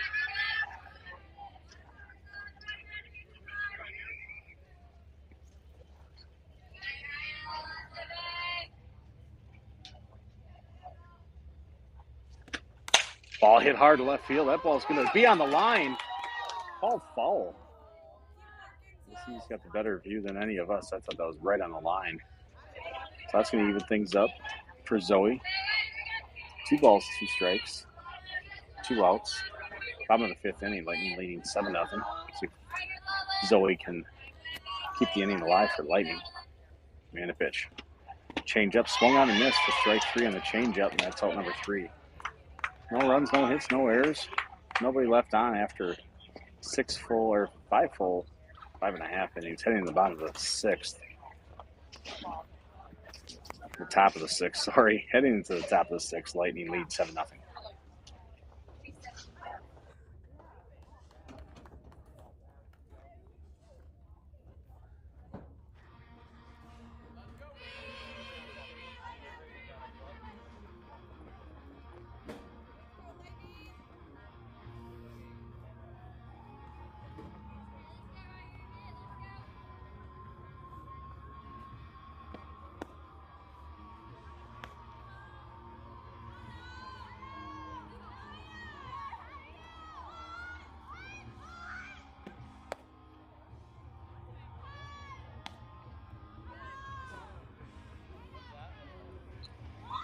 Ball hit hard to left field. That ball's going to be on the line. Called foul. He's got the better view than any of us. I thought that was right on the line. So that's going to even things up for Zoe. 2 balls, 2 strikes. 2 outs. Bottom of the 5th inning, Lightning leading 7-0. See if Zoe can keep the inning alive for Lightning. And a pitch. Change up, swung on and missed for strike 3 on the change up, and that's out number 3. No runs, no hits, no errors. Nobody left on after 5.5 innings, heading to the bottom of the 6th. The top of the 6th, sorry. Heading into the top of the 6th, Lightning lead 7-0.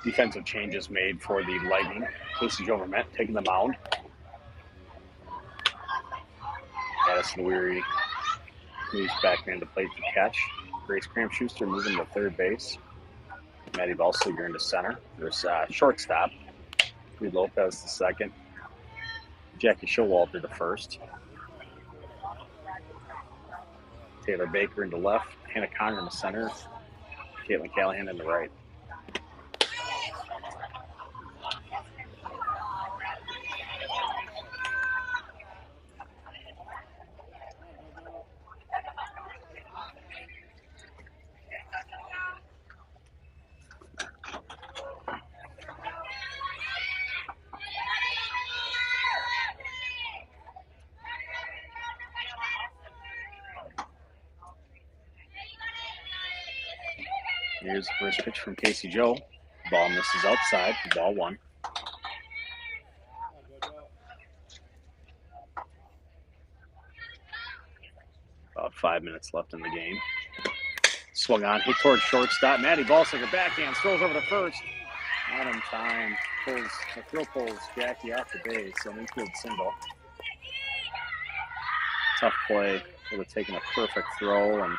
defensive changes made for the Lightning. Casey Jovermet taking the mound. Addison Weary moves back into plate to catch. Grace Cram-Schuster moving to third base. Maddie Balsiger into center. There's shortstop. Reed Lopez to second. Jackie Showalter to first. Taylor Baker into left. Hannah Conner in the center. Caitlin Callahan in the right. Here's the first pitch from Casey Joe. Ball misses outside for ball one. About 5 minutes left in the game. Swung on, hit towards shortstop. Maddie Balsiger backhand, throws over to first. Not in time. The throw pulls Jackie off the base, so an infield single. Tough play. Would have taken a perfect throw, and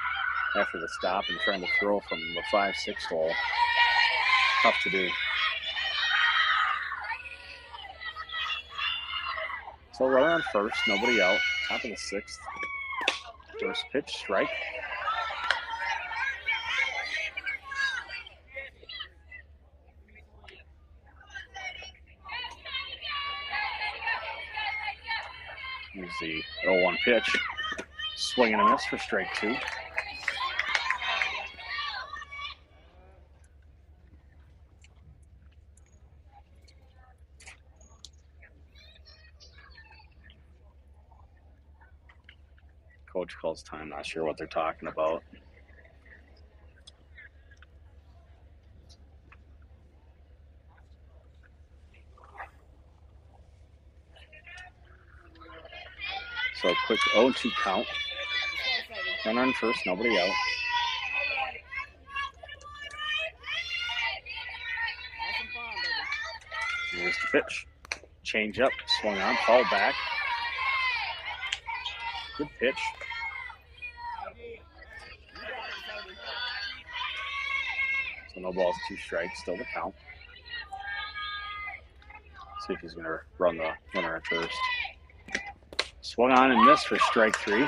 after the stop and trying to throw from the 5-6 hole. Tough to do. So runner on first, nobody out. Top of the sixth. First pitch, strike. Here's the 0-1 pitch. Swing and a miss for strike two. Coach calls time, not sure what they're talking about. So quick 0-2 count. Runner on first, nobody out. Here's the pitch. Change up, swung on, fall back. Good pitch. So no balls, two strikes, still to count. See if he's going to run the runner at first. Swung on and missed for strike three.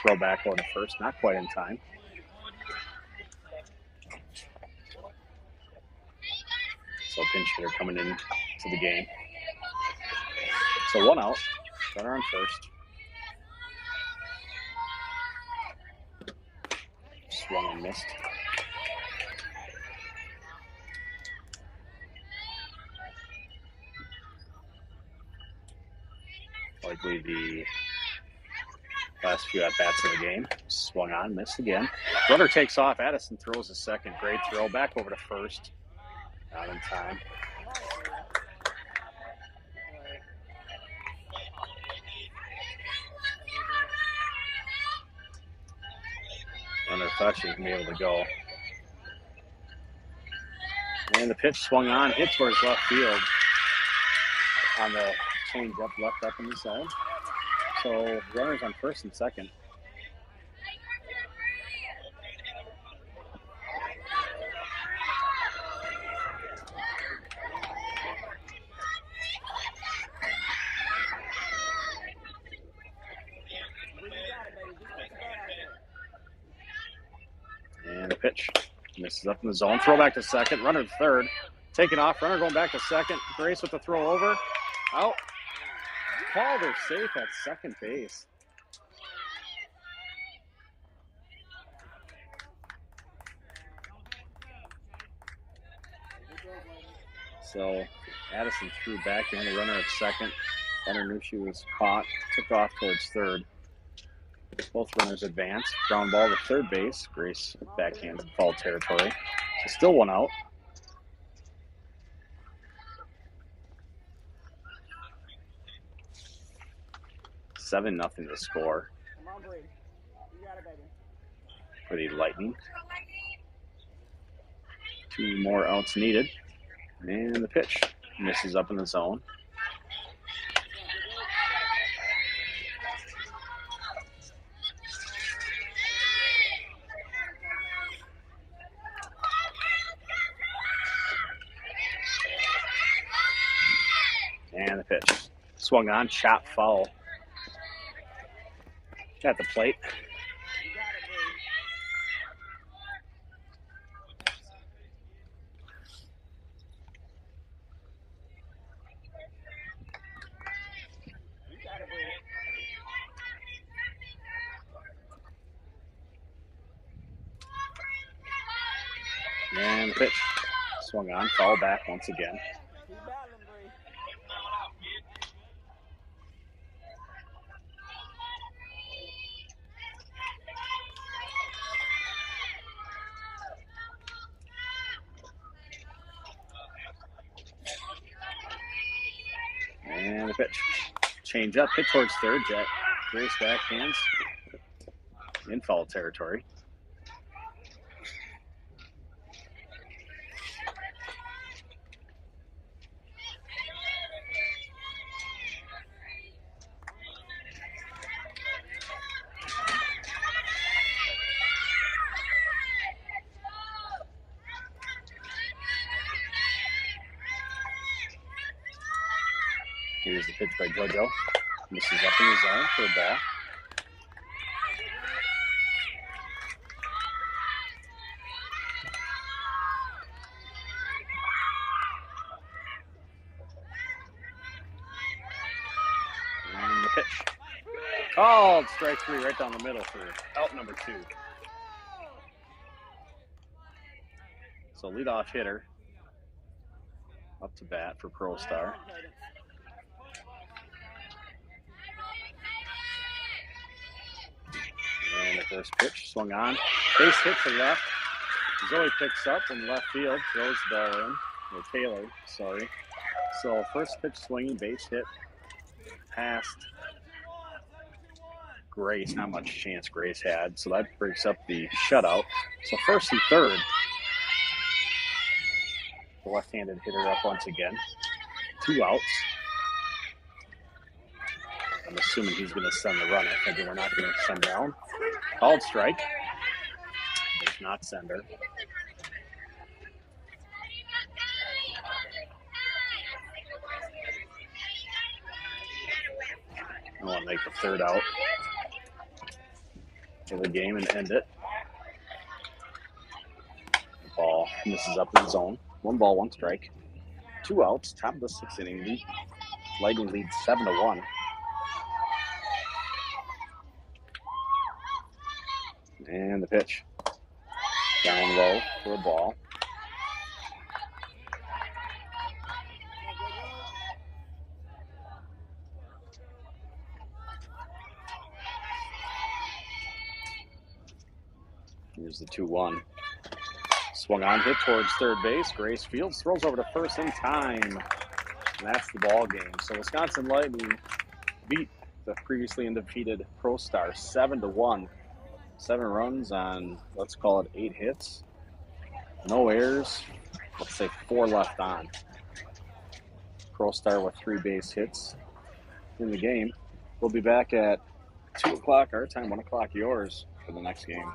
Throw back over to first, not quite in time. So pinch hitter coming into the game. So one out, runner on first. Swung and missed. Likely the last few at-bats of the game. Swung on, missed again. Runner takes off. Addison throws a second. Great throw. Back over to first. Not in time. Runner thought she was going to be able to go. And the pitch swung on, hit towards left field on the change up, left up on the side. So runners on first and second. And the pitch misses up in the zone. Throw back to second. Runner to third. Taking off. Runner going back to second. Grace with the throw over. Out. Called her safe at second base. So Addison threw back in the runner at second. Runner knew she was caught. Took off towards third. Both runners advanced. Ground ball to third base. Grace backhands in foul territory. So still one out. Seven nothing to score for the Lightning. 2 more outs needed. And the pitch misses up in the zone. And the pitch swung on, chop foul at the plate. And the pitch swung on, foul back once again. And the pitch. Change up, hit towards third. Grace backhands in foul territory. Here's the pitch by JoJo. Misses up in the zone for a ball. And the pitch. Called strike 3 right down the middle for out number 2. So leadoff hitter up to bat for ProStar. And the first pitch swung on. Base hit to left. Zoe picks up in left field, throws the ball in. Or Taylor, sorry. So first pitch swinging, base hit past Grace. Not much chance Grace had. So that breaks up the shutout. So first and third. The left-handed hitter up once again. 2 outs. I'm assuming he's going to send the runner. Thinking we're not going to send down. Called strike. There's not sender. I want to make the third out of the game and end it. The ball misses up in the zone. 1 ball, 1 strike. 2 outs. Top of the 6th inning. Lightning leads 7-1. And the pitch. Down low for a ball. Here's the 2-1. Swung on, hit towards third base. Grace Fields throws over to first in time. And that's the ball game. So Wisconsin Lightning beat the previously undefeated ProStar 7-1. 7 runs on, let's call it 8 hits. No errors. Let's say 4 left on. ProStar with 3 base hits in the game. We'll be back at 2 o'clock our time, 1 o'clock yours for the next game.